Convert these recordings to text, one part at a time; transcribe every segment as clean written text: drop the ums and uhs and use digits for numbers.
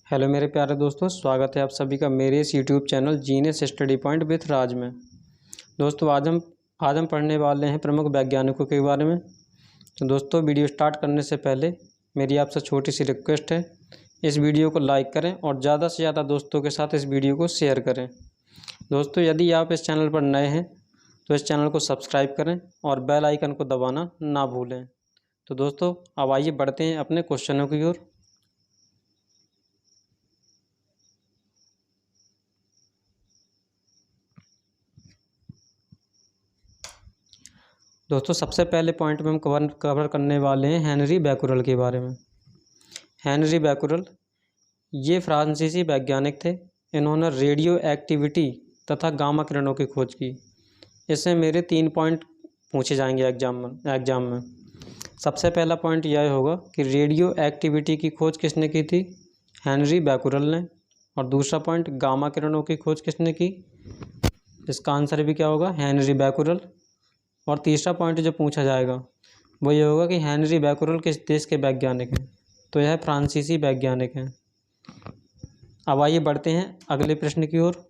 Hello मेरे प्यारे दोस्तों, स्वागत है आप सभी का मेरे इस YouTube channel genius study point with Raj में। दोस्तों आज हम पढ़ने वाले हैं प्रमुख वैज्ञानिकों के बारे में। तो दोस्तों, वीडियो स्टार्ट करने से पहले मेरी आपसे छोटी सी रिक्वेस्ट है, इस वीडियो को लाइक करें और ज़्यादा से ज़्यादा दोस्तों के साथ इस वीडियो को शेयर करें। दोस्तों, यदि आप इस चैनल पर नए हैं तो इस चैनल को सब्सक्राइब करें और बेल आइकन को दबाना ना भूलें। तो दोस्तों, अब आइए बढ़ते हैं अपने क्वेश्चनों की ओर। दोस्तों, सबसे पहले पॉइंट में हम कवर करने वाले हैं हेनरी बैकुरल के बारे में। हेनरी बैकुरल ये फ्रांसीसी वैज्ञानिक थे। इन्होंने रेडियो एक्टिविटी तथा गामा किरणों की खोज की। इससे मेरे 3 पॉइंट पूछे जाएंगे एग्जाम में। सबसे पहला पॉइंट यह होगा कि रेडियो एक्टिविटी की खोज किसने की थी? हेनरी बैकुरल ने। और दूसरा पॉइंट, गामा किरणों की खोज किसने की? इसका आंसर भी क्या होगा? Henry Becquerel. और तीसरा पॉइंट जो पूछा जाएगा वो ये होगा कि हेनरी बैकुरल किस देश के वैज्ञानिक हैं? तो यह फ्रांसीसी वैज्ञानिक हैं। अब आइए बढ़ते हैं अगले प्रश्न की ओर।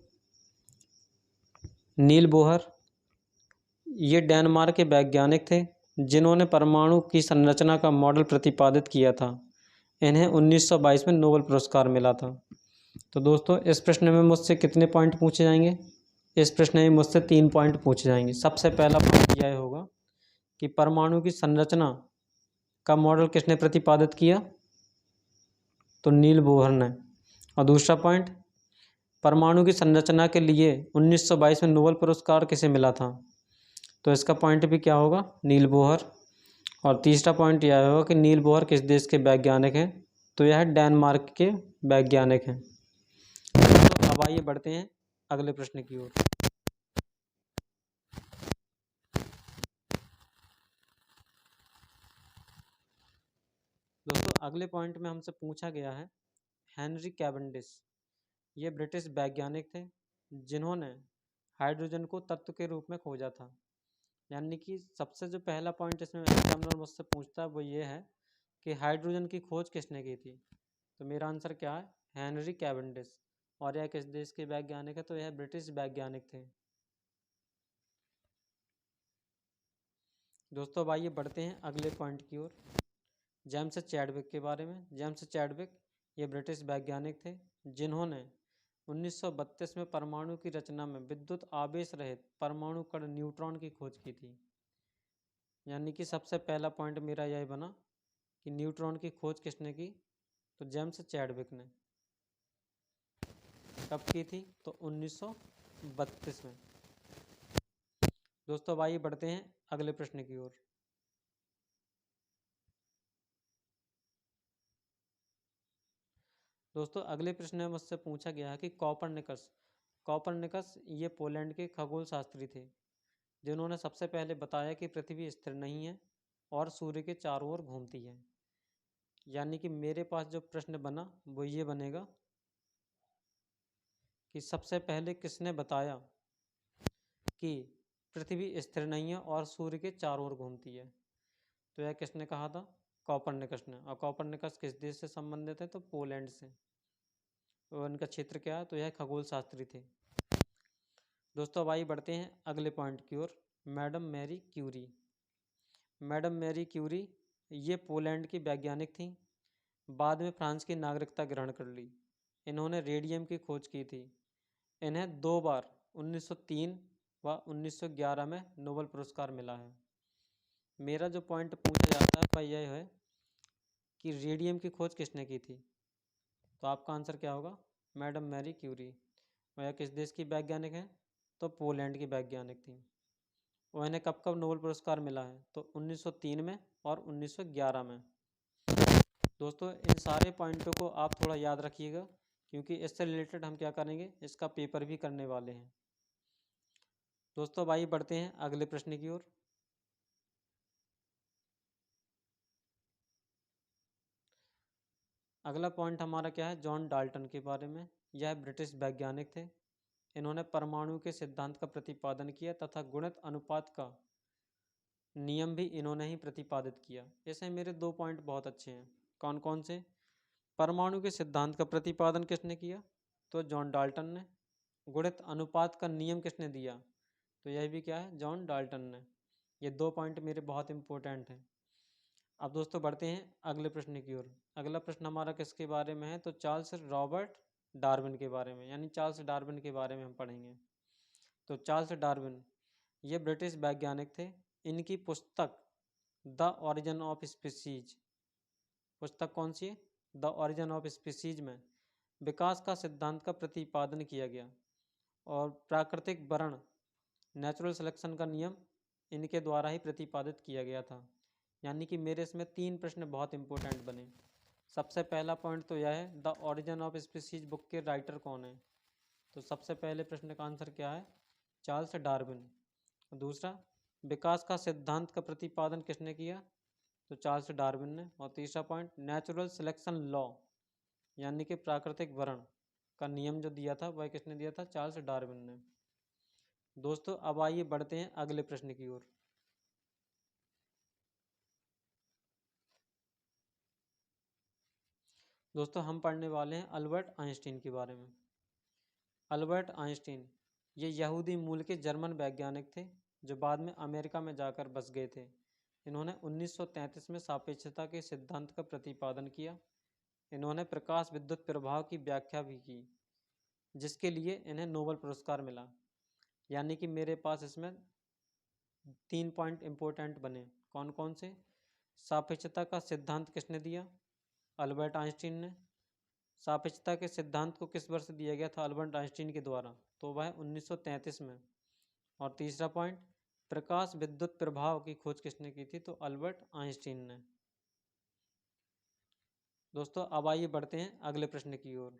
नील बोहर ये डेनमार्क के वैज्ञानिक थे जिन्होंने परमाणु की संरचना का मॉडल प्रतिपादित किया था। इन्हें 1922 में नोबेल पुरस्कार मिला था। तो दोस्तों, इस प्रश्न में मुझसे कितने पॉइंट पूछे जाएंगे? इस प्रश्न में मुझसे 3 पॉइंट पूछे जाएंगे। सबसे पहला पॉइंट यह होगा कि परमाणु की संरचना का मॉडल किसने प्रतिपादित किया? तो नील बोहर ने। और दूसरा पॉइंट, परमाणु की संरचना के लिए 1922 में नोबेल पुरस्कार किसे मिला था? तो इसका पॉइंट भी क्या होगा? नील बोहर। और तीसरा पॉइंट यह होगा कि नील बोहर किस देश के वैज्ञानिक हैं? तो यह डेनमार्क के वैज्ञानिक हैं। तो अब आइए बढ़ते हैं अगले प्रश्न की ओर। दोस्तों, अगले पॉइंट में हमसे पूछा गया है हेनरी कैवेंडिश ये ब्रिटिश वैज्ञानिक थे जिन्होंने हाइड्रोजन को तत्व के रूप में खोजा था। यानी कि सबसे जो पहला पॉइंट इसमें एग्जामिनर मुझसे पूछता है वो ये है कि हाइड्रोजन की खोज किसने की थी? तो मेरा आंसर क्या है? Henry Cavendish. और यह किस देश के वैज्ञानिक है? तो यह ब्रिटिश वैज्ञानिक थे। दोस्तों, अब आइए बढ़ते हैं अगले पॉइंट की ओर, जेम्स चैडविक के बारे में। जेम्स चैडविक ये ब्रिटिश वैज्ञानिक थे जिन्होंने 1932 में परमाणु की रचना में विद्युत आवेश रहित परमाणु कण न्यूट्रॉन की खोज की थी। यानी कि सबसे पहला पॉइंट मेरा यही बना कि न्यूट्रॉन की खोज किसने की? तो जेम्स चैडविक ने। कब की थी? तो 1932 में। दोस्तों, अब आइए बढ़ते हैं अगले प्रश्न की ओर। दोस्तों, अगले प्रश्न में मुझसे पूछा गया है कि कॉपरनिकस ये पोलैंड के खगोल शास्त्री थे जिन्होंने सबसे पहले बताया कि पृथ्वी स्थिर नहीं है और सूर्य के चारों ओर घूमती है। यानी कि मेरे पास जो प्रश्न बना वो ये बनेगा कि सबसे पहले किसने बताया कि पृथ्वी स्थिर नहीं है और सूर्य के चारों ओर घूमती है? तो यह किसने कहा था? कॉपरनिकस ने। और कॉपरनिकस किस देश से संबंधित है? तो पोलैंड से। और इनका क्षेत्र क्या है? तो यह खगोल शास्त्री थे। दोस्तों, अब आइए बढ़ते हैं अगले पॉइंट की ओर। Madam Marie Curie madam Marie Curie ये पोलैंड की वैज्ञानिक थीं। बाद में फ्रांस की नागरिकता ग्रहण कर ली। इन्होंने रेडियम की खोज की थी। इन्हें 2 बार 1903 व 1911 में नोबेल पुरस्कार मिला है। मेरा जो पॉइंट पूछा जाता है वह यह है कि रेडियम की खोज किसने की थी? तो आपका आंसर क्या होगा? Madam Marie Curie. वह किस देश की वैज्ञानिक हैं? तो पोलैंड की वैज्ञानिक थी। और इन्हें कब कब नोबेल पुरस्कार मिला है? तो 1903 में और 1911 में। दोस्तों, इन सारे पॉइंटों को आप थोड़ा याद रखिएगा क्योंकि इससे रिलेटेड हम क्या करेंगे, इसका पेपर भी करने वाले हैं। दोस्तों, अब आइए बढ़ते हैं अगले प्रश्न की ओर। अगला पॉइंट हमारा क्या है? जॉन डाल्टन के बारे में। यह ब्रिटिश वैज्ञानिक थे। इन्होंने परमाणु के सिद्धांत का प्रतिपादन किया तथा गुणित अनुपात का नियम भी इन्होंने ही प्रतिपादित किया। इसमें मेरे 2 पॉइंट बहुत अच्छे हैं। कौन कौन से? परमाणु के सिद्धांत का प्रतिपादन किसने किया? तो जॉन डाल्टन ने। गुणित अनुपात का नियम किसने दिया? तो यह भी क्या है? जॉन डाल्टन ने। ये 2 पॉइंट मेरे बहुत इंपॉर्टेंट हैं। अब दोस्तों बढ़ते हैं अगले प्रश्न की ओर। अगला प्रश्न हमारा किसके बारे में है? तो चार्ल्स रॉबर्ट डार्विन के बारे में, यानी चार्ल्स डार्विन के बारे में हम पढ़ेंगे। तो चार्ल्स डार्विन ये ब्रिटिश वैज्ञानिक थे। इनकी पुस्तक द ओरिजिन ऑफ स्पीसीज, पुस्तक कौन सी है? द ओरिजिन ऑफ स्पीसीज में विकास का सिद्धांत का प्रतिपादन किया गया और प्राकृतिक वर्ण नेचुरल सिलेक्शन का नियम इनके द्वारा ही प्रतिपादित किया गया था। यानी कि मेरे इसमें 3 प्रश्न बहुत इंपॉर्टेंट बने। सबसे पहला पॉइंट तो यह है, the origin of species book के राइटर कौन है? तो सबसे पहले प्रश्न का आंसर क्या है? Charles Darwin. दूसरा, विकास का सिद्धांत का प्रतिपादन किसने किया? तो चार्ल्स डार्विन ने। और तीसरा पॉइंट, नेचुरल सिलेक्शन लॉ यानी कि प्राकृतिक वर्ण का नियम जो दिया था वह किसने दिया था? चार्ल्स डार्विन ने। दोस्तों अब आइए बढ़ते हैं अगले प्रश्न की ओर। दोस्तों हम पढ़ने वाले हैं अल्बर्ट आइंस्टीन के बारे में। अल्बर्ट आइंस्टीन ये यहूदी मूल के जर्मन वैज्ञानिक थे जो बाद में अमेरिका में जाकर बस गए थे। इन्होंने 1933 में सापेक्षता के सिद्धांत का प्रतिपादन किया। इन्होंने प्रकाश विद्युत प्रभाव की व्याख्या भी की, जिसके लिए इन्हें नोबेल पुरस्कार मिला। यानी कि मेरे पास इसमें 3 पॉइंट इंपॉर्टेंट बने। कौन कौन से? सापेक्षता का सिद्धांत किसने दिया? अल्बर्ट आइंस्टीन ने। सापेक्षता के सिद्धांत को किस वर्ष दिया गया था अल्बर्ट आइंस्टीन के द्वारा? तो वह 1933 में। और तीसरा पॉइंट, प्रकाश विद्युत प्रभाव की खोज किसने की थी? तो अल्बर्ट आइंस्टीन ने। दोस्तों अब आइए बढ़ते हैं अगले प्रश्न की ओर।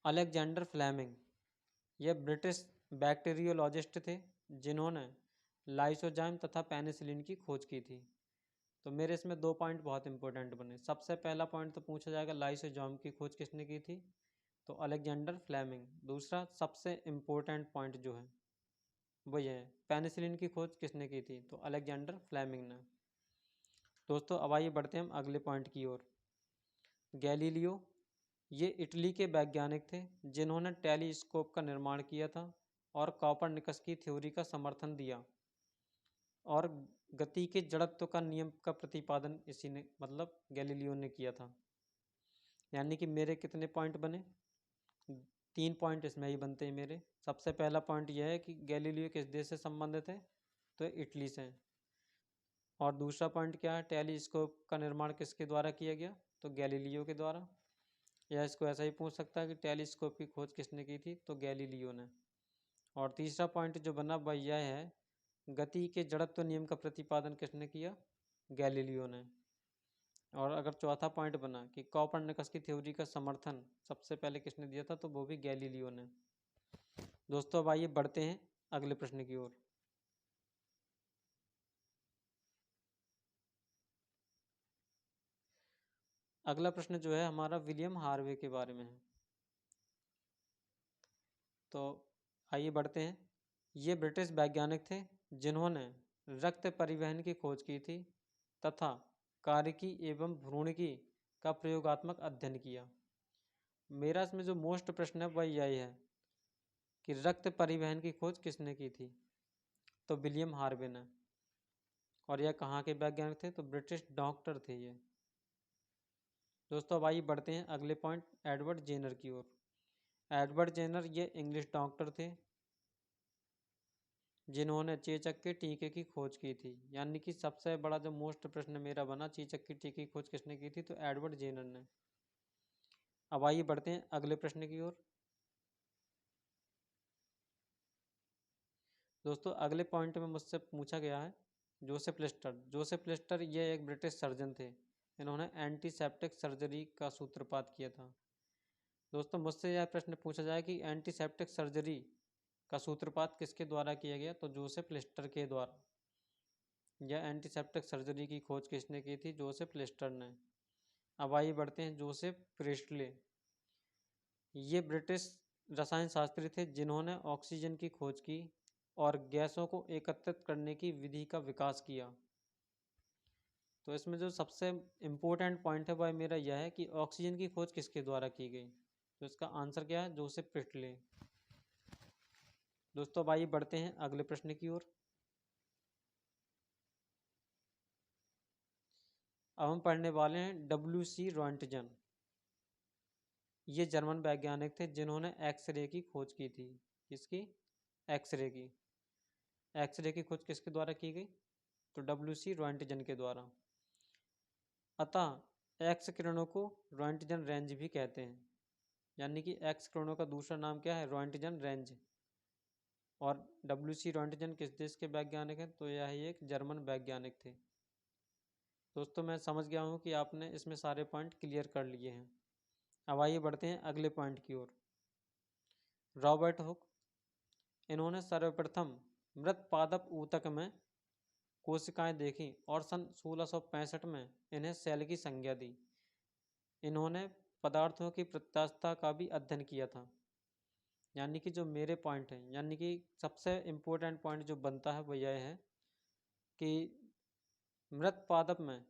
अलेक्जेंडर फ्लेमिंग यह ब्रिटिश बैक्टीरियोलॉजिस्ट थे जिन्होंने लाइसोजाइम तथा पेनिसिलिन की खोज की थी। तो मेरे इसमें 2 पॉइंट बहुत इंपॉर्टेंट बने। सबसे पहला पॉइंट तो पूछा जाएगा, लाइसोजाइम की खोज किसने की थी? तो अलेक्जेंडर फ्लेमिंग। दूसरा सबसे इंपॉर्टेंट पॉइंट जो है वो ये है, पेनिसिलिन की खोज किसने की थी? तो अलेक्जेंडर फ्लेमिंग ने। दोस्तों अब आइए बढ़ते हैं हम अगले पॉइंट की ओर। गैलीलियो ये इटली के वैज्ञानिक थे जिन्होंने टेलीस्कोप का निर्माण किया था और कॉपरनिकस की थ्योरी का समर्थन दिया और गति के जड़त्व का नियम का प्रतिपादन इसी ने मतलब गैलीलियो ने किया था। यानी कि मेरे कितने पॉइंट बने? 3 पॉइंट इसमें ही बनते हैं मेरे। सबसे पहला पॉइंट यह है कि गैलीलियो किस देश से संबंधित है? तो इटली से। और दूसरा पॉइंट क्या है? टेलीस्कोप का निर्माण किसके द्वारा किया गया? तो गैलीलियो के द्वारा। या इसको ऐसा ही पूछ सकता है कि टेलीस्कोप की खोज किसने की थी? तो गैलीलियो ने। और तीसरा पॉइंट जो बना वह यह है, गति के जड़त्व नियम का प्रतिपादन किसने किया? गैलीलियो ने। और अगर चौथा पॉइंट बना कि कॉपरनिकस की थ्योरी का समर्थन सबसे पहले किसने दिया था? तो वो भी गैलीलियो ने। दोस्तों अब आइए बढ़ते हैं अगले प्रश्न की ओर। अगला प्रश्न जो है हमारा विलियम हार्वे के बारे में है। तो आइए बढ़ते हैं। ये ब्रिटिश वैज्ञानिक थे जिन्होंने रक्त परिवहन की खोज की थी तथा कार्यकी एवं भ्रूणकी का प्रयोगात्मक अध्ययन किया। मेरा इसमें जो मोस्ट प्रश्न है वह यही है कि रक्त परिवहन की खोज किसने की थी? तो विलियम हार्वे ने। और यह कहाँ के वैज्ञानिक थे? तो ब्रिटिश डॉक्टर थे ये। दोस्तों अब आइए बढ़ते हैं अगले पॉइंट, एडवर्ड जेनर की ओर। एडवर्ड जेनर ये इंग्लिश डॉक्टर थे जिन्होंने चेचक के टीके की खोज की थी। यानी कि सबसे बड़ा जो मोस्ट प्रश्न मेरा बना, चेचक के टीके की खोज किसने की थी? तो एडवर्ड जेनर ने। अब आइए बढ़ते हैं अगले प्रश्न की ओर। दोस्तों अगले पॉइंट में मुझसे पूछा गया है जोसेफ लिस्टर। जोसेफ लिस्टर ये एक ब्रिटिश सर्जन थे। इन्होंने एंटीसेप्टिक सर्जरी का सूत्रपात किया था। दोस्तों मुझसे यह प्रश्न पूछा जाए कि एंटीसेप्टिक सर्जरी का सूत्रपात किसके द्वारा किया गया? तो जोसेफ लिस्टर के द्वारा। यह एंटीसेप्टिक सर्जरी की खोज किसने की थी? जोसेफ लिस्टर ने। अब आइए बढ़ते हैं जोसेफ प्रिस्टले। ये ब्रिटिश रसायन शास्त्री थे जिन्होंने ऑक्सीजन की खोज की और गैसों को एकत्रित करने की विधि का विकास किया। तो इसमें जो सबसे इम्पोर्टेंट पॉइंट है वह मेरा यह है कि ऑक्सीजन की खोज किसके द्वारा की गई। तो इसका आंसर क्या है, जोसेफ प्रिस्टले। दोस्तों अब आइए बढ़ते हैं अगले प्रश्न की ओर। अब हम पढ़ने वाले हैं WC रॉन्टजन। ये जर्मन वैज्ञानिक थे जिन्होंने एक्सरे की खोज की थी। किसकी? एक्सरे की। एक्सरे की खोज किसके द्वारा की गई? तो WC रॉन्टजन के द्वारा। अतः एक्स किरणों को रॉन्टजन रेंज भी कहते हैं, यानी कि एक्स किरणों का दूसरा नाम क्या है? Röntgen range. और WC रॉन्टजन किस देश के वैज्ञानिक हैं? तो यह एक जर्मन वैज्ञानिक थे। दोस्तों मैं समझ गया हूँ कि आपने इसमें सारे पॉइंट क्लियर कर लिए हैं। अब आइए बढ़ते हैं अगले पॉइंट की ओर। रॉबर्ट हुक, इन्होंने सर्वप्रथम मृत पादप ऊतक में कोशिकाएं देखी और सन 1665 में इन्हें सेल की संज्ञा दी। इन्होंने पदार्थों की प्रत्यास्थता का भी अध्ययन किया था। यानी कि जो मेरे पॉइंट हैं, यानी कि सबसे इम्पोर्टेंट पॉइंट जो बनता है वो यह है कि मृत पादप में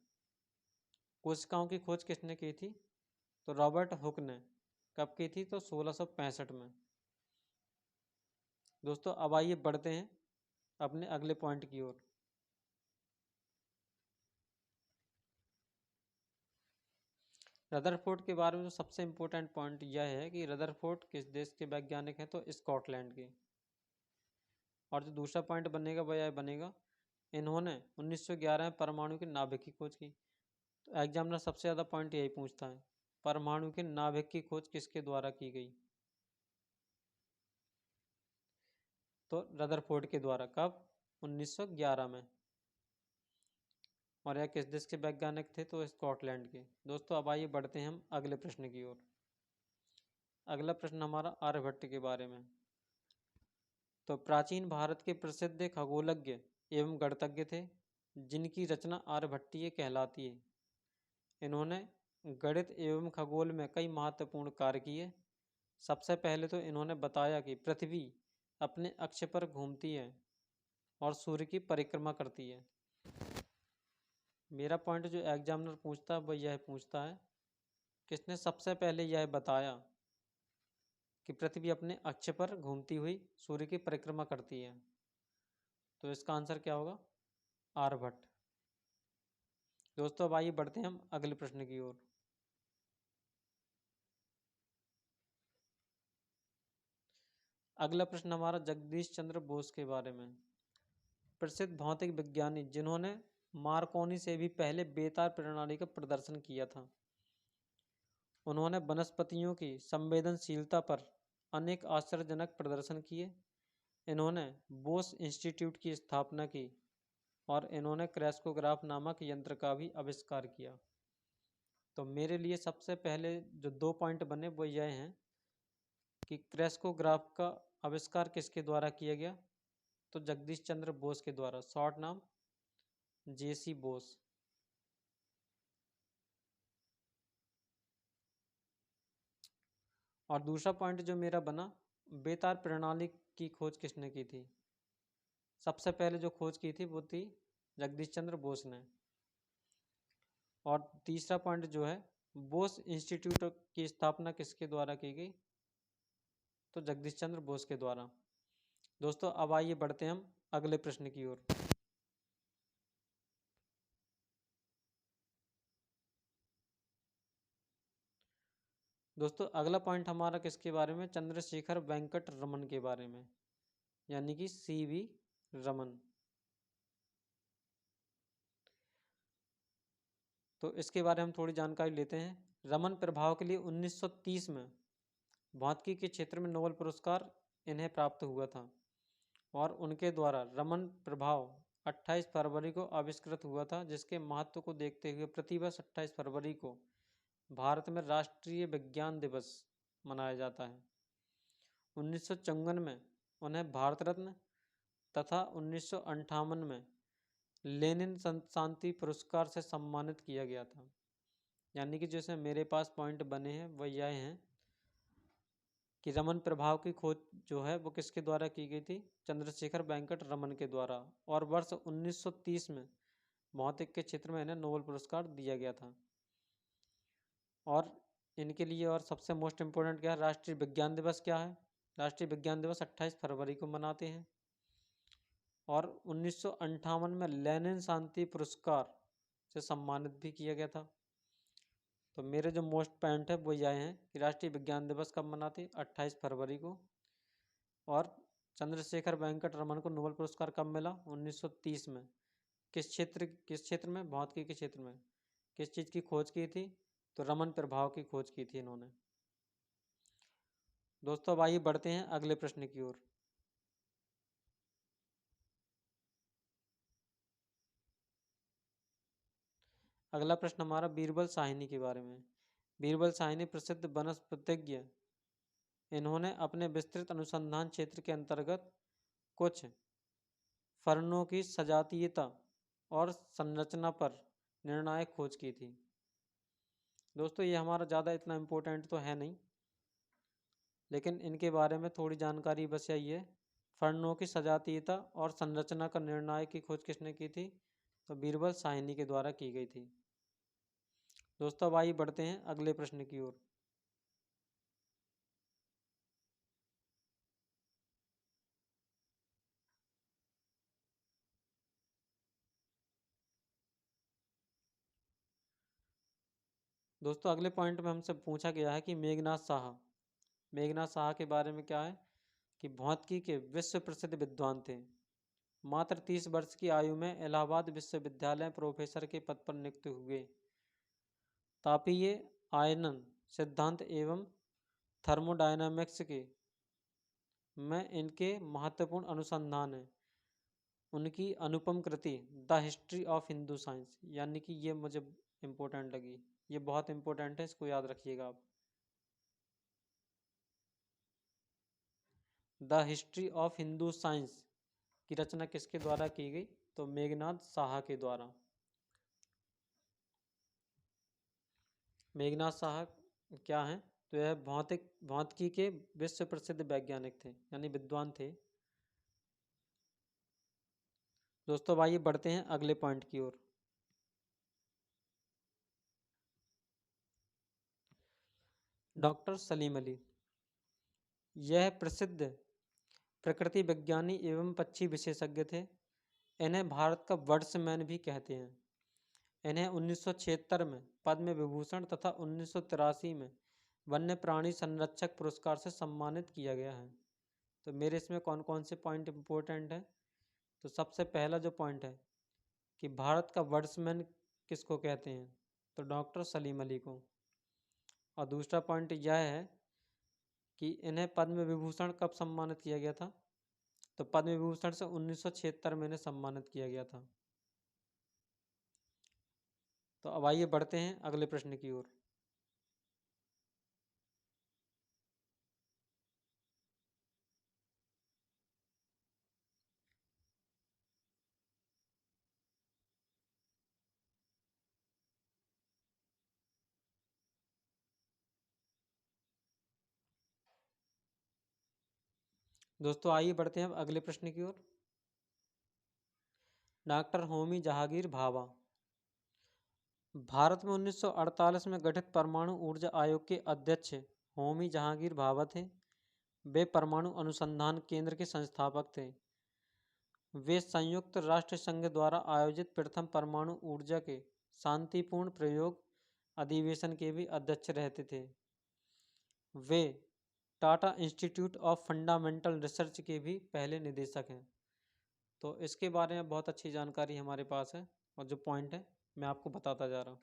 कोशिकाओं की खोज किसने की थी? तो रॉबर्ट हुक ने। कब की थी? तो 1665 में। दोस्तों अब आइए बढ़ते हैं अपने अगले पॉइंट की ओर। रदरफोर्ड के बारे में जो सबसे इम्पोर्टेंट पॉइंट यह है कि रदरफोर्ड किस देश के वैज्ञानिक हैं? तो स्कॉटलैंड के। और जो दूसरा पॉइंट बनेगा वह यह बनेगा, इन्होंने 1911 में परमाणु के नाभिक की खोज की। तो एग्जामिनर सबसे ज़्यादा पॉइंट यही पूछता है, परमाणु के नाभिक की खोज किसके द्वारा की गई? तो रदरफोर्ड के द्वारा। कब? 1911 में। और यह किस देश के वैज्ञानिक थे? तो स्कॉटलैंड के। दोस्तों अब आइए बढ़ते हैं हम अगले प्रश्न की ओर। अगला प्रश्न हमारा आर्यभट्ट के बारे में। तो प्राचीन भारत के प्रसिद्ध खगोलज्ञ एवं गणितज्ञ थे, जिनकी रचना आर्यभट्टीय कहलाती है। इन्होंने गणित एवं खगोल में कई महत्वपूर्ण कार्य किए। सबसे पहले तो इन्होंने बताया कि पृथ्वी अपने अक्ष पर घूमती है और सूर्य की परिक्रमा करती है। मेरा पॉइंट जो एग्जामिनर पूछता है वह यह पूछता है, किसने सबसे पहले यह बताया कि पृथ्वी अपने अक्ष पर घूमती हुई सूर्य की परिक्रमा करती है? तो इसका आंसर क्या होगा? आर्यभट्ट। दोस्तों अब आइए बढ़ते हैं हम अगले प्रश्न की ओर। अगला प्रश्न हमारा जगदीश चंद्र बोस के बारे में। प्रसिद्ध भौतिक विज्ञानी जिन्होंने मार्कोनी से भी पहले बेतार प्रणाली का प्रदर्शन किया था। उन्होंने वनस्पतियों की संवेदनशीलता पर अनेक आश्चर्यजनक प्रदर्शन किए। इन्होंने बोस इंस्टीट्यूट की स्थापना की और इन्होंने क्रेस्कोग्राफ नामक यंत्र का भी आविष्कार किया। तो मेरे लिए सबसे पहले जो 2 पॉइंट बने वो यह हैं कि क्रेस्कोग्राफ का आविष्कार किसके द्वारा किया गया? तो जगदीश चंद्र बोस के द्वारा। शॉर्ट नाम JC बोस। और दूसरा पॉइंट जो मेरा बना, बेतार प्रणाली की खोज किसने की थी? सबसे पहले जो खोज की थी वो थी जगदीश चंद्र बोस ने। और तीसरा पॉइंट जो है, बोस इंस्टीट्यूट की स्थापना किसके द्वारा की गई? तो जगदीश चंद्र बोस के द्वारा। दोस्तों अब आइए बढ़ते हैं हम अगले प्रश्न की ओर। दोस्तों अगला पॉइंट हमारा किसके बारे में? चंद्रशेखर वेंकट रमन के बारे में, यानी कि CV रमन। तो इसके बारे में हम थोड़ी जानकारी लेते हैं। रमन प्रभाव के लिए 1930 में भौतिकी के क्षेत्र में नोबेल पुरस्कार इन्हें प्राप्त हुआ था। और उनके द्वारा रमन प्रभाव 28 फरवरी को आविष्कृत हुआ था, जिसके महत्व को देखते हुए प्रतिवर्ष 28 फरवरी को भारत में राष्ट्रीय विज्ञान दिवस मनाया जाता है। 1954 में उन्हें भारत रत्न तथा 1958 में लेनिन शांति पुरस्कार से सम्मानित किया गया था। यानी कि जैसे मेरे पास पॉइंट बने हैं वह यह हैं कि रमन प्रभाव की खोज जो है वो किसके द्वारा की गई थी? चंद्रशेखर वेंकट रमन के द्वारा। और वर्ष 1930 में भौतिक के क्षेत्र में इन्हें नोबेल पुरस्कार दिया गया था। और इनके लिए और सबसे मोस्ट इम्पोर्टेंट क्या है? राष्ट्रीय विज्ञान दिवस क्या है? राष्ट्रीय विज्ञान दिवस 28 फरवरी को मनाते हैं। और 1958 में लेनिन शांति पुरस्कार से सम्मानित भी किया गया था। तो मेरे जो मोस्ट पॉइंट है वो यह हैं कि राष्ट्रीय विज्ञान दिवस कब मनाते? 28 फरवरी को। और चंद्रशेखर वेंकट रमन को नोबेल पुरस्कार कब मिला? 1930 में। किस क्षेत्र में? भौतिकी के क्षेत्र में। किस चीज़ की खोज की थी? तो रमन प्रभाव की खोज की थी इन्होंने। दोस्तों अब आइए बढ़ते हैं अगले प्रश्न की ओर। अगला प्रश्न हमारा बीरबल साहनी के बारे में। बीरबल साहनी प्रसिद्ध वनस्पतिज्ञ। इन्होंने अपने विस्तृत अनुसंधान क्षेत्र के अंतर्गत कुछ फर्नों की सजातीयता और संरचना पर निर्णायक खोज की थी। दोस्तों ये हमारा ज़्यादा इतना इम्पोर्टेंट तो है नहीं, लेकिन इनके बारे में थोड़ी जानकारी बस यही है। फर्नों की सजातीयता और संरचना का निर्णायक की खोज किसने की थी? तो बीरबल साहनी के द्वारा की गई थी। दोस्तों अब आइए बढ़ते हैं अगले प्रश्न की ओर। दोस्तों अगले पॉइंट में हमसे पूछा गया है कि मेघनाथ साहा के बारे में क्या है कि भौतिकी के विश्व प्रसिद्ध विद्वान थे। मात्र 30 वर्ष की आयु में इलाहाबाद विश्वविद्यालय प्रोफेसर के पद पर नियुक्त हुए। तापीय आयनन सिद्धांत एवं थर्मोडायनामिक्स के में इनके महत्वपूर्ण अनुसंधान है। उनकी अनुपम कृति the history of Hindu science, यानी कि ये मुझे इम्पोर्टेंट लगी, ये बहुत इम्पोर्टेंट है, इसको याद रखिएगा आप। The history of Hindu science की रचना किसके द्वारा की गई? तो मेघनाथ साहा के द्वारा। मेघनाथ साहा क्या हैं? तो यह भौतिकी के विश्व प्रसिद्ध वैज्ञानिक थे, यानी विद्वान थे। दोस्तों आइए बढ़ते हैं अगले पॉइंट की ओर। डॉक्टर सलीम अली, यह प्रसिद्ध प्रकृति विज्ञानी एवं पक्षी विशेषज्ञ थे। इन्हें भारत का वर्ड्समैन भी कहते हैं। इन्हें 1976 में पद्म विभूषण तथा 1983 में वन्य प्राणी संरक्षक पुरस्कार से सम्मानित किया गया है। तो मेरे इसमें कौन कौन से पॉइंट इम्पोर्टेंट हैं? तो सबसे पहला जो पॉइंट है कि भारत का वर्ड्समैन किसको कहते हैं? तो डॉक्टर सलीम अली को। और दूसरा पॉइंट यह है कि इन्हें पद्म विभूषण कब सम्मानित किया गया था? तो पद्म विभूषण से 1976 में इन्हें सम्मानित किया गया था। तो अब आइए बढ़ते हैं अगले प्रश्न की ओर। दोस्तों आइए बढ़ते हैं अब अगले प्रश्न की ओर। डॉक्टर होमी जहांगीर भाभा भारत में 1948 में गठित परमाणु ऊर्जा आयोग के अध्यक्ष होमी जहांगीर भाभा थे। वे परमाणु अनुसंधान केंद्र के संस्थापक थे। वे संयुक्त राष्ट्र संघ द्वारा आयोजित प्रथम परमाणु ऊर्जा के शांतिपूर्ण प्रयोग अधिवेशन के भी अध्यक्ष रहते थे। वे Tata Institute of Fundamental Research के भी पहले निदेशक हैं। तो इसके बारे में बहुत अच्छी जानकारी हमारे पास है, और जो पॉइंट है मैं आपको बताता जा रहा हूँ।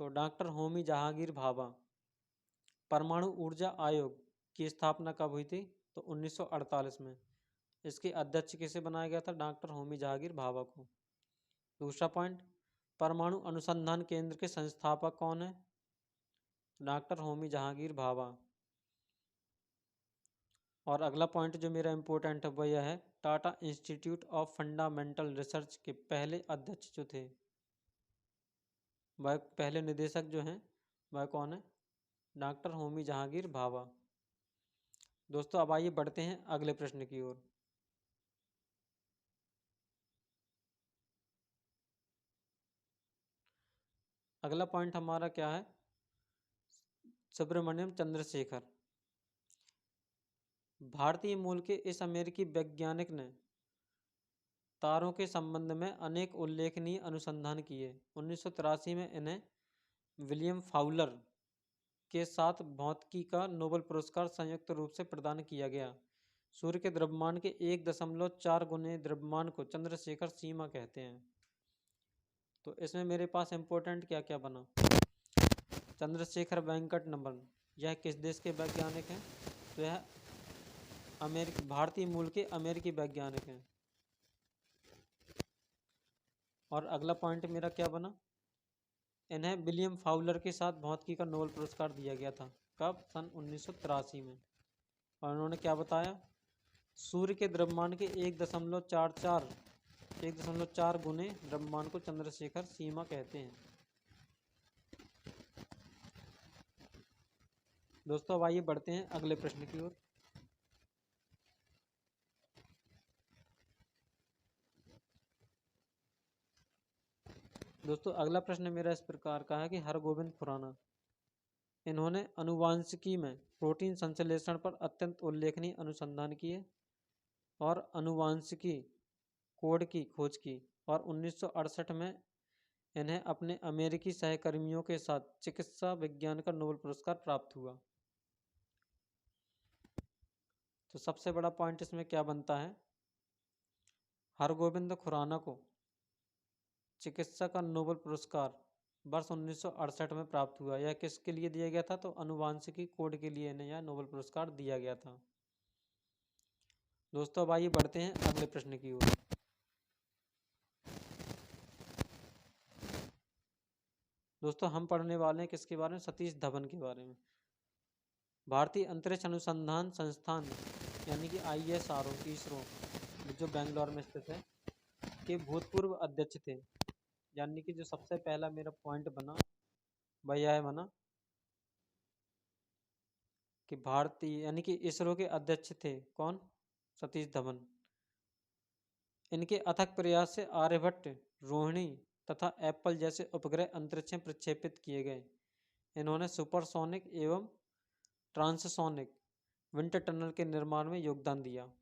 तो डॉक्टर होमी जहांगीर भाभा, परमाणु ऊर्जा आयोग की स्थापना कब हुई थी? तो 1948 में। इसके अध्यक्ष किसे बनाया गया था? डॉक्टर होमी जहांगीर भाभा को। दूसरा पॉइंट, परमाणु अनुसंधान केंद्र के संस्थापक कौन है? डॉक्टर होमी जहांगीर भाभा। और अगला पॉइंट जो मेरा इंपॉर्टेंट है वह यह है, Tata Institute of Fundamental Research के पहले अध्यक्ष जो थे, वह पहले निदेशक जो हैं वह कौन है? डॉक्टर होमी जहांगीर भाभा। दोस्तों अब आइए बढ़ते हैं अगले प्रश्न की ओर। अगला पॉइंट हमारा क्या है? सुब्रमण्यम चंद्रशेखर। भारतीय मूल के इस अमेरिकी वैज्ञानिक ने तारों के संबंध में अनेक उल्लेखनीय अनुसंधान किए। 1983 में इन्हें विलियम फाउलर के साथ भौतिकी का नोबेल पुरस्कार संयुक्त रूप से प्रदान किया गया। सूर्य के द्रव्यमान के 1.4 गुने द्रव्यमान को चंद्रशेखर सीमा कहते हैं। तो इसमें मेरे पास इंपॉर्टेंट क्या क्या बना? चंद्रशेखर वेंकट नमन, यह किस देश के वैज्ञानिक हैं? तो यह भारतीय मूल के अमेरिकी वैज्ञानिक हैं। और अगला पॉइंट मेरा क्या बना? इन्हें विलियम फाउलर के साथ भौतिकी का नोबेल पुरस्कार दिया गया था। कब? सन 1983 में। और उन्होंने क्या बताया? सूर्य के द्रव्यमान के 1.4 गुने द्रव्यमान को चंद्रशेखर सीमा कहते हैं। दोस्तों अब आइए बढ़ते हैं अगले प्रश्न की ओर। दोस्तों अगला प्रश्न मेरा इस प्रकार का है कि हरगोविंद खुराना, इन्होंने आनुवांशिकी में प्रोटीन संश्लेषण पर अत्यंत उल्लेखनीय अनुसंधान किए और आनुवांशिकी कोड की खोज की। और 1968 में इन्हें अपने अमेरिकी सहकर्मियों के साथ चिकित्सा विज्ञान का नोबेल पुरस्कार प्राप्त हुआ। तो सबसे बड़ा पॉइंट इसमें क्या बनता है? हरगोविंद खुराना को चिकित्सा का नोबेल पुरस्कार वर्ष 1968 में प्राप्त हुआ। यह किसके लिए दिया गया था? तो आनुवांशिकी कोड के लिए इन्हें यह नोबेल पुरस्कार दिया गया था। दोस्तों अब आइए बढ़ते हैं अगले प्रश्न की ओर। दोस्तों हम पढ़ने वाले हैं किसके बारे में? सतीश धवन के बारे में। भारतीय अंतरिक्ष अनुसंधान संस्थान यानी कि ISRO इसरो जो बेंगलोर में स्थित है के भूतपूर्व अध्यक्ष थे। यानी कि जो सबसे पहला मेरा पॉइंट बना वह यह बना कि भारतीय यानी कि इसरो के अध्यक्ष थे कौन? सतीश धवन। इनके अथक प्रयास से आर्यभट्ट, रोहिणी तथा एप्पल जैसे उपग्रह अंतरिक्ष में प्रक्षेपित किए गए। इन्होंने सुपरसोनिक एवं ट्रांससोनिक विंड टनल के निर्माण में योगदान दिया।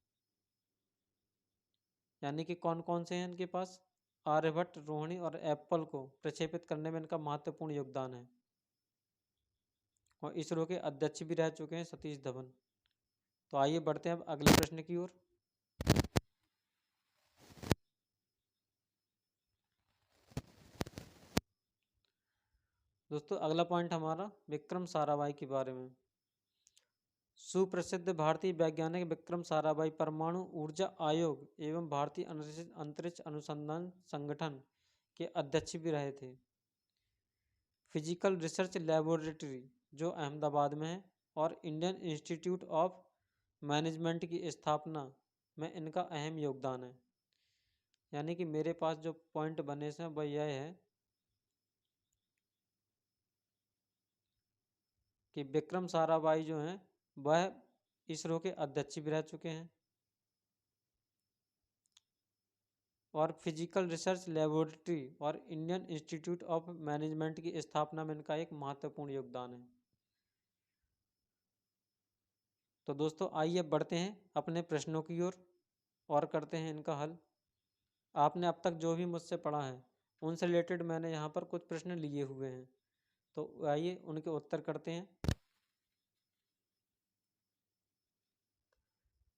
यानी कि कौन कौन से हैं इनके पास? आर्यभट्ट, रोहिणी और एप्पल को प्रक्षेपित करने में इनका महत्वपूर्ण योगदान है। और इसरो के अध्यक्ष भी रह चुके हैं सतीश धवन। तो आइए बढ़ते हैं अब अगले प्रश्न की ओर। दोस्तों अगला पॉइंट हमारा विक्रम साराभाई के बारे में। सुप्रसिद्ध भारतीय वैज्ञानिक विक्रम साराभाई परमाणु ऊर्जा आयोग एवं भारतीय अंतरिक्ष अनुसंधान संगठन के अध्यक्ष भी रहे थे। फिजिकल रिसर्च लैबोरेटरी जो अहमदाबाद में है और इंडियन इंस्टीट्यूट ऑफ मैनेजमेंट की स्थापना में इनका अहम योगदान है। यानी कि मेरे पास जो पॉइंट बने से वह यह है कि विक्रम साराभाई जो हैं वह इसरो के अध्यक्ष भी रह चुके हैं और फिजिकल रिसर्च लैबोरेटरी और इंडियन इंस्टीट्यूट ऑफ मैनेजमेंट की स्थापना में इनका एक महत्वपूर्ण योगदान है। तो दोस्तों आइए बढ़ते हैं अपने प्रश्नों की ओर और करते हैं इनका हल। आपने अब तक जो भी मुझसे पढ़ा है उनसे रिलेटेड मैंने यहाँ पर कुछ प्रश्न लिए हुए हैं, तो आइए उनके उत्तर करते हैं।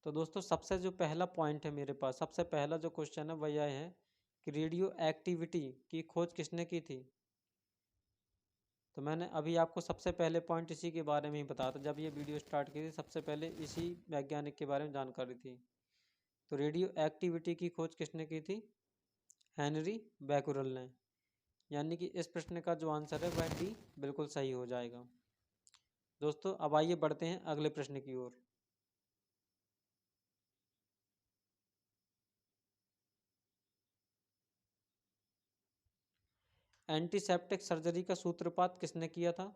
तो दोस्तों सबसे जो पहला पॉइंट है मेरे पास, सबसे पहला जो क्वेश्चन है वह यह है कि रेडियो एक्टिविटी की खोज किसने की थी? तो मैंने अभी आपको सबसे पहले पॉइंट इसी के बारे में ही बताया था। जब ये वीडियो स्टार्ट की थी सबसे पहले इसी वैज्ञानिक के बारे में जानकारी थी। तो रेडियो एक्टिविटी की खोज किसने की थी? हेनरी बैकुरल ने। यानी कि इस प्रश्न का जो आंसर है वह डी बिल्कुल सही हो जाएगा। दोस्तों अब आइए बढ़ते हैं अगले प्रश्न की ओर। एंटीसेप्टिक सर्जरी का सूत्रपात किसने किया था?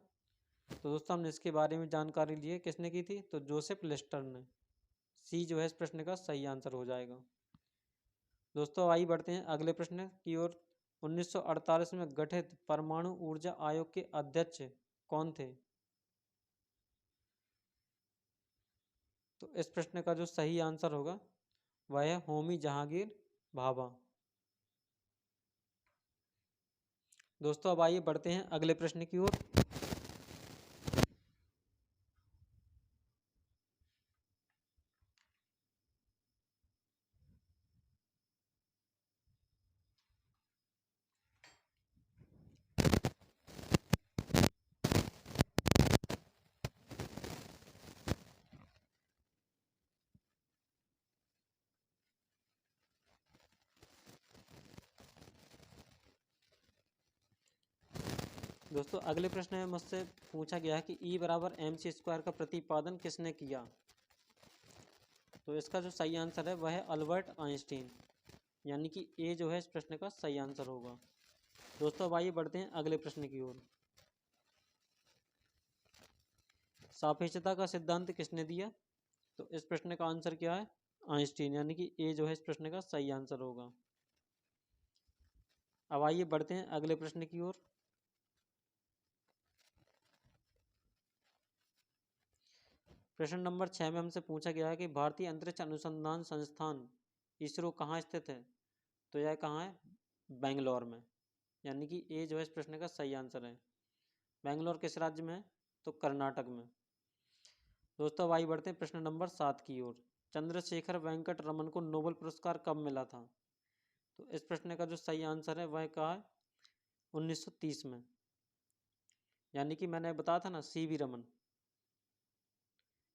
तो दोस्तों हमने इसके बारे में जानकारी ली है, किसने की थी? तो जोसेफ लिस्टर ने। सी जो है इस प्रश्न का सही आंसर हो जाएगा। दोस्तों आइए बढ़ते हैं अगले प्रश्न की ओर। 1948 में गठित परमाणु ऊर्जा आयोग के अध्यक्ष कौन थे? तो इस प्रश्न का जो सही आंसर होगा वह है होमी जहांगीर भाभा। दोस्तों अब आइए बढ़ते हैं अगले प्रश्न की ओर। दोस्तों अगले प्रश्न में मुझसे पूछा गया है कि E बराबर mc² का प्रतिपादन किसने किया? तो इसका जो सही आंसर है वह है अल्बर्ट आइंस्टीन, यानी कि ए जो है इस प्रश्न का सही आंसर होगा। दोस्तों अब आइए बढ़ते हैं अगले प्रश्न की ओर। सापेक्षता का सिद्धांत किसने दिया? तो इस प्रश्न का आंसर क्या है? आइंस्टीन, यानी कि ए जो है इस प्रश्न का सही आंसर होगा। अब आइए बढ़ते हैं अगले प्रश्न की ओर। प्रश्न नंबर 6 में हमसे पूछा गया है कि भारतीय अंतरिक्ष अनुसंधान संस्थान इसरो कहाँ स्थित है? तो यह कहाँ है? बेंगलोर में, यानी कि ए जो है इस प्रश्न का सही आंसर है। बेंगलोर किस राज्य में है? तो कर्नाटक में। दोस्तों अब आइए बढ़ते हैं प्रश्न नंबर 7 की ओर। चंद्रशेखर वेंकट रमन को नोबेल पुरस्कार कब मिला था? तो इस प्रश्न का जो सही आंसर है वह कहाँ है? 1930 में, यानी कि मैंने बताया था ना CV रमन,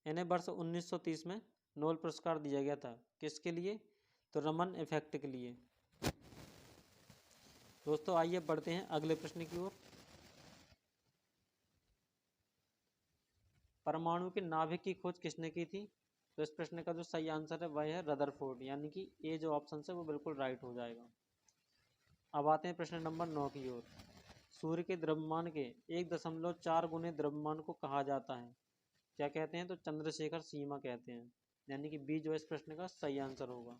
इन्हें वर्ष 1930 में नोबेल पुरस्कार दिया गया था। किसके लिए? तो रमन इफेक्ट के लिए। दोस्तों आइए बढ़ते हैं अगले प्रश्न की ओर। परमाणु के नाभिक की खोज किसने की थी? तो इस प्रश्न का जो सही आंसर है वह है रदरफोर्ड, यानी कि ए जो ऑप्शन है वो बिल्कुल राइट हो जाएगा। अब आते हैं प्रश्न नंबर 9 की ओर। सूर्य के द्रव्यमान के 1.4 गुने द्रव्यमान को कहा जाता है? क्या कहते हैं? तो चंद्रशेखर सीमा कहते हैं, यानी कि बी जो है इस प्रश्न का सही आंसर होगा।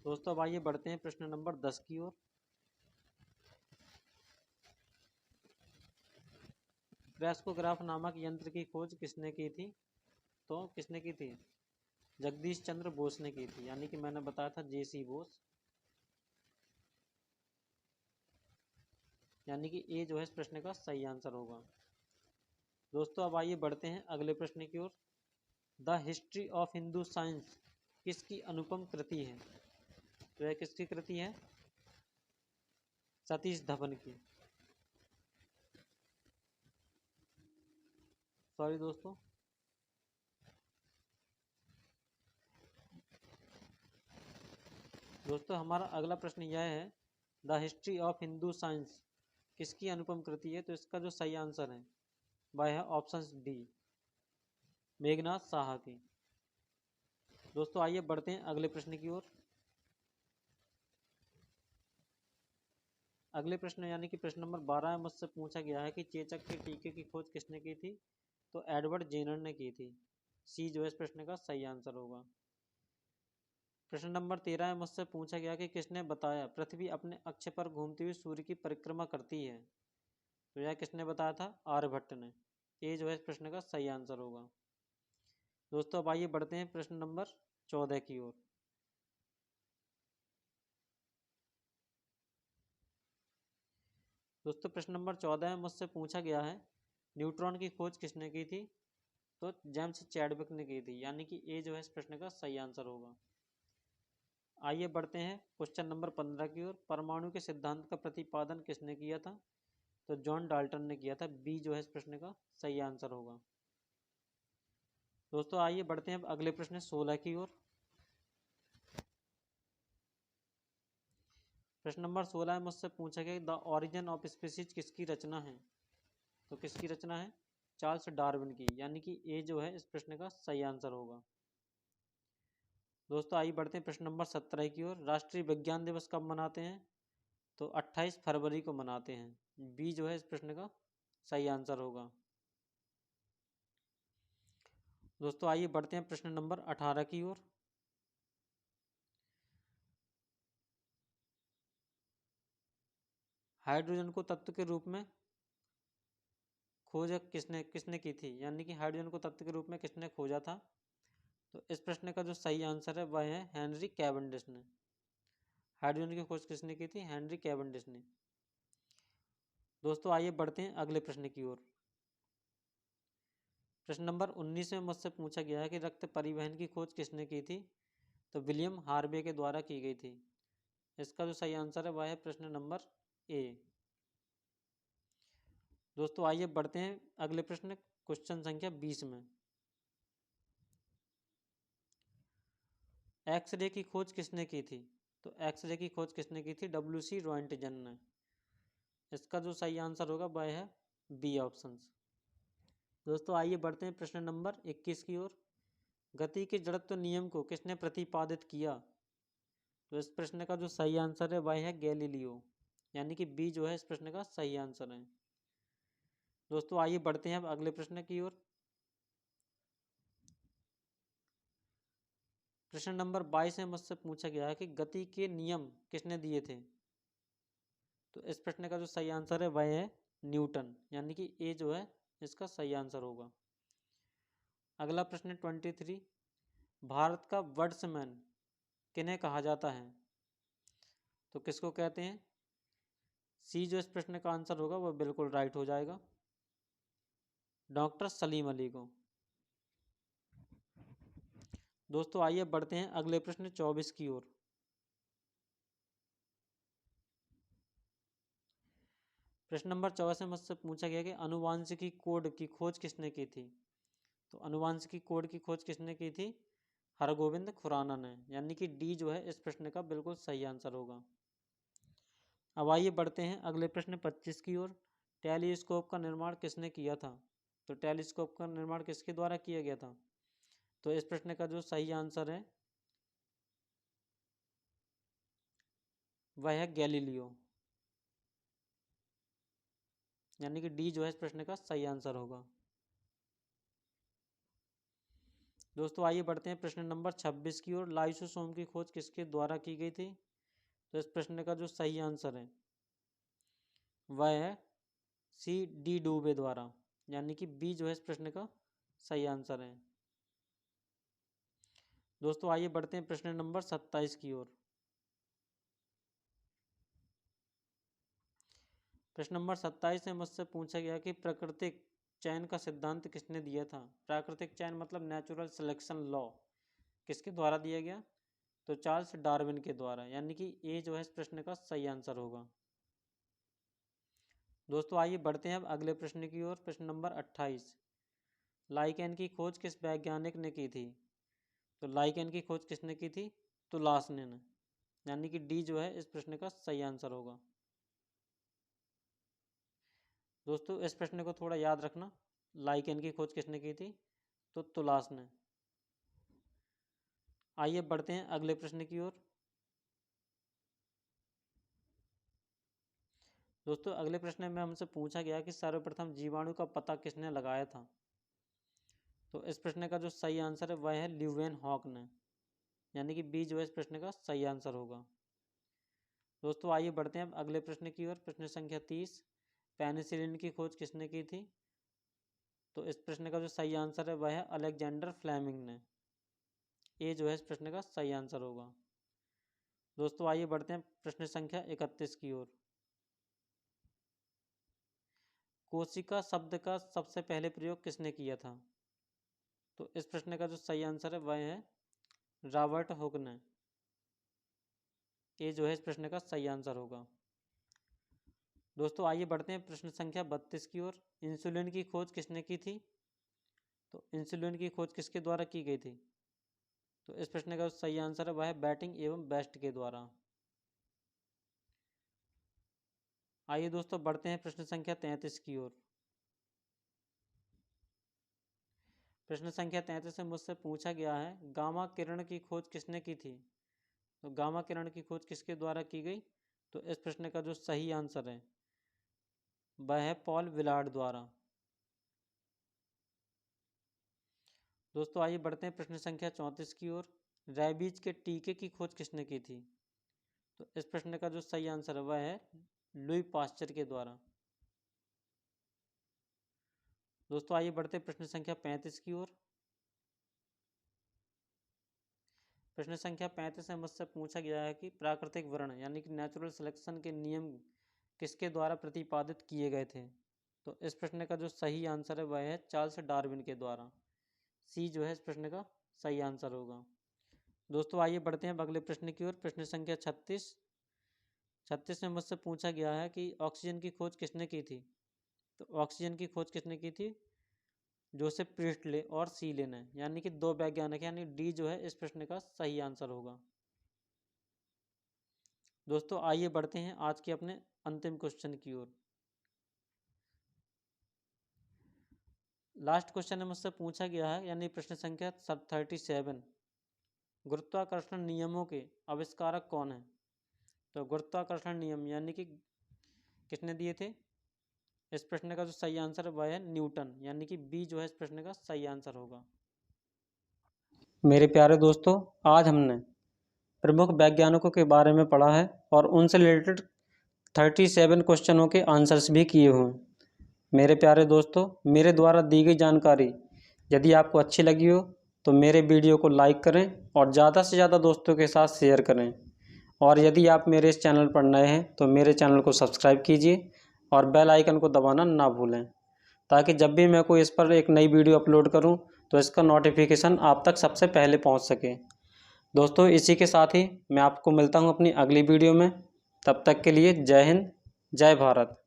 दोस्तों अब आइए बढ़ते हैं प्रश्न नंबर 10 की ओर। क्रेस्कोग्राफ नामक यंत्र की खोज किसने की थी? तो किसने की थी? जगदीश चंद्र बोस ने की थी, यानी कि मैंने बताया था JC बोस, यानी कि ए जो है इस प्रश्न का सही आंसर होगा। दोस्तों अब आइए बढ़ते हैं अगले प्रश्न की ओर। The history of Hindu science किसकी अनुपम कृति है? तो यह किसकी कृति है? सतीश धवन की। सॉरी दोस्तों, हमारा अगला प्रश्न यह है, the history of Hindu science किसकी अनुपम कृति है? तो इसका जो सही आंसर है वह है ऑप्शन डी, मेघनाथ साहा की। दोस्तों आइए बढ़ते हैं अगले प्रश्न की ओर। अगले प्रश्न यानी कि प्रश्न नंबर 12 में मुझसे पूछा गया है कि चेचक के टीके की खोज किसने की थी? तो एडवर्ड जेनर ने की थी। सी जो है इस प्रश्न का सही आंसर होगा। प्रश्न नंबर 13 में मुझसे पूछा गया कि किसने बताया पृथ्वी अपने अक्ष पर घूमते हुए सूर्य की परिक्रमा करती है? तो यह किसने बताया था? आर्यभट्ट ने। ये जो है इस प्रश्न का सही आंसर होगा। दोस्तों अब आइए बढ़ते हैं प्रश्न नंबर 14 की ओर। दोस्तों प्रश्न नंबर 14 में मुझसे पूछा गया है न्यूट्रॉन की खोज किसने की थी? तो जेम्स चैडविक ने की थी, यानी कि ए जो है इस प्रश्न का सही आंसर होगा। आइए बढ़ते हैं क्वेश्चन नंबर 15 की ओर। परमाणु के सिद्धांत का प्रतिपादन किसने किया था? तो जॉन डाल्टन ने किया था। बी जो है इस प्रश्न का सही आंसर होगा। दोस्तों आइए बढ़ते हैं अब अगले प्रश्न 16 की ओर। प्रश्न नंबर 16 में मुझसे पूछा गया द ओरिजिन ऑफ स्पीसीज किसकी रचना है? तो किसकी रचना है? चार्ल्स डार्विन की, यानी कि ए जो है इस प्रश्न का सही आंसर होगा। दोस्तों आइए बढ़ते हैं प्रश्न नंबर 17 की ओर। राष्ट्रीय विज्ञान दिवस कब मनाते हैं? तो 28 फरवरी को मनाते हैं। बी जो है इस प्रश्न का सही आंसर होगा। दोस्तों आइए बढ़ते हैं प्रश्न नंबर 18 की ओर। हाइड्रोजन को तत्व के रूप में खोज किसने किसने की थी, यानी कि हाइड्रोजन को तत्व के रूप में किसने खोजा था? तो इस प्रश्न का जो सही आंसर है वह है हेनरी कैवेंडिश ने। हाइड्रोजन की खोज किसने की थी? हेनरी कैवेंडिश ने। दोस्तों आइए बढ़ते हैं अगले प्रश्न की ओर। प्रश्न नंबर 19 में मुझसे पूछा गया है कि रक्त परिवहन की खोज किसने की थी? तो विलियम हार्वे के द्वारा की गई थी। इसका जो सही आंसर है वह है प्रश्न नंबर ए। दोस्तों आइए बढ़ते हैं अगले प्रश्न क्वेश्चन संख्या 20 में। एक्सरे की खोज किसने की थी? तो एक्सरे की खोज किसने की थी? WC रॉयंटजन ने। इसका जो सही आंसर होगा वह है बी ऑप्शन। दोस्तों आइए बढ़ते हैं प्रश्न नंबर 21 की ओर। गति के जड़त्व नियम को किसने प्रतिपादित किया? तो इस प्रश्न का जो सही आंसर है वह है गैलीलियो, यानी कि बी जो है इस प्रश्न का सही आंसर है। दोस्तों आइए बढ़ते हैं अब अगले प्रश्न की ओर। प्रश्न नंबर 22 में मुझसे पूछा गया है कि गति के नियम किसने दिए थे? तो इस प्रश्न का जो सही आंसर है वह है न्यूटन, यानी कि ए जो है इसका सही आंसर होगा। अगला प्रश्न 23, भारत का वर्ड्समैन किन्हें कहा जाता है? तो किसको कहते हैं? सी जो इस प्रश्न का आंसर होगा वह बिल्कुल राइट हो जाएगा, डॉक्टर सलीम अली को। दोस्तों आइए बढ़ते हैं अगले प्रश्न 24 की ओर। प्रश्न नंबर 24 में मुझसे पूछा गया कि अनुवांशिकी कोड की खोज किसने की थी? तो अनुवांशिकी कोड की खोज किसने की थी? हरगोविंद खुराना ने, यानी कि डी जो है इस प्रश्न का बिल्कुल सही आंसर होगा। अब आइए बढ़ते हैं अगले प्रश्न 25 की ओर। टेलीस्कोप का निर्माण किसने किया था? तो टेलीस्कोप का निर्माण किसके द्वारा किया गया था? तो इस प्रश्न का जो सही आंसर है वह है गैलीलियो, यानी कि डी जो है इस प्रश्न का सही आंसर होगा। दोस्तों आइए बढ़ते हैं प्रश्न नंबर 26 की ओर। लाइसोसोम की खोज किसके द्वारा की गई थी? तो इस प्रश्न का जो सही आंसर है वह है C.D. डूबे द्वारा, यानी कि बी जो है इस प्रश्न का सही आंसर है। दोस्तों आइए बढ़ते हैं प्रश्न नंबर 27 की ओर। प्रश्न नंबर 27 में मुझसे पूछा गया कि प्राकृतिक चयन का सिद्धांत किसने दिया था? प्राकृतिक चयन मतलब नेचुरल सिलेक्शन लॉ किसके द्वारा दिया गया? तो चार्ल्स डार्विन के द्वारा, यानी कि ए जो है इस प्रश्न का सही आंसर होगा। दोस्तों आइए बढ़ते हैं अब अगले प्रश्न की ओर। प्रश्न नंबर 28, लाइकेन की खोज किस वैज्ञानिक ने की थी? तो लाइकेन की खोज किसने की थी? तो लासने ने, यानी कि डी जो है इस प्रश्न का सही आंसर होगा। दोस्तों इस प्रश्न को थोड़ा याद रखना, लाइकेन की खोज किसने की थी? तो तुलास ने। आइए बढ़ते हैं अगले प्रश्न की ओर। दोस्तों अगले प्रश्न में हमसे पूछा गया कि सर्वप्रथम जीवाणु का पता किसने लगाया था? तो इस प्रश्न का जो सही आंसर है वह है ल्यूवेन हॉक ने, यानी कि बी जो है इस प्रश्न का सही आंसर होगा। दोस्तों आइए बढ़ते हैं अब अगले प्रश्न की ओर। प्रश्न संख्या 30, पेनिसिलिन की खोज किसने की थी? तो इस प्रश्न का जो सही आंसर है वह है अलेक्जेंडर फ्लेमिंग ने। ए जो है इस प्रश्न का सही आंसर होगा। दोस्तों आइए बढ़ते हैं प्रश्न संख्या 31 की ओर। कोशिका शब्द का सबसे पहले प्रयोग किसने किया था? तो इस प्रश्न का जो सही आंसर है वह है रॉबर्ट हुक ने। ये जो है इस प्रश्न का सही आंसर होगा। दोस्तों आइए बढ़ते हैं प्रश्न संख्या 32 की ओर। इंसुलिन की खोज किसने की थी? तो इंसुलिन की खोज किसके द्वारा की गई थी? तो इस प्रश्न का सही आंसर है वह है बैटिंग एवं बेस्ट के द्वारा। आइए दोस्तों बढ़ते हैं प्रश्न संख्या 33 की ओर। प्रश्न संख्या 33 में मुझसे पूछा गया है गामा किरण की खोज किसने की थी? तो गामा किरण की खोज किसके द्वारा की गई? तो इस प्रश्न का जो सही आंसर है वह है पॉल विलार्ड द्वारा। दोस्तों आइए बढ़ते हैं प्रश्न संख्या 34 की ओर। रेबीज के टीके की खोज किसने की थी? तो इस प्रश्न का जो सही आंसर है वह है लुई पास्चर के द्वारा। दोस्तों आइए बढ़ते हैं प्रश्न संख्या 35 की ओर। प्रश्न संख्या 35 में मुझसे पूछा गया है कि प्राकृतिक वर्ण यानी कि नेचुरल सिलेक्शन के नियम किसके द्वारा प्रतिपादित किए गए थे? तो इस प्रश्न का जो सही आंसर है वह है चार्ल्स डार्विन के द्वारा। सी जो है इस प्रश्न का सही आंसर होगा। दोस्तों आइए बढ़ते हैं अगले प्रश्न की ओर। प्रश्न संख्या 36 में मुझसे पूछा गया है कि ऑक्सीजन की खोज किसने की थी? तो ऑक्सीजन की खोज किसने की थी? जोसेफ प्रिस्टले और सीले ने, यानी कि 2 वैज्ञानिक, यानी डी जो है इस प्रश्न का सही आंसर होगा। दोस्तों आइए बढ़ते हैं आज के अपने अंतिम क्वेश्चन की ओर। लास्ट क्वेश्चन में मुझसे पूछा गया है यानी प्रश्न संख्या 37, गुरुत्वाकर्षण नियमों के आविष्कारक कौन है? तो गुरुत्वाकर्षण नियम यानी कि किसने दिए थे? इस प्रश्न का जो सही आंसर है वह है न्यूटन, यानी कि बी जो है इस प्रश्न का सही आंसर होगा। मेरे प्यारे दोस्तों, आज हमने प्रमुख वैज्ञानिकों के बारे में पढ़ा है और उनसे रिलेटेड 37 क्वेश्चनों के आंसर्स भी किए हुए हैं। मेरे प्यारे दोस्तों, मेरे द्वारा दी गई जानकारी यदि आपको अच्छी लगी हो तो मेरे वीडियो को लाइक करें और ज़्यादा से ज़्यादा दोस्तों के साथ शेयर करें। और यदि आप मेरे इस चैनल पर नए हैं तो मेरे चैनल को सब्सक्राइब कीजिए और बेल आइकन को दबाना ना भूलें, ताकि जब भी मैं कोई इस पर एक नई वीडियो अपलोड करूं तो इसका नोटिफिकेशन आप तक सबसे पहले पहुंच सके। दोस्तों इसी के साथ ही मैं आपको मिलता हूं अपनी अगली वीडियो में। तब तक के लिए जय हिंद, जय भारत।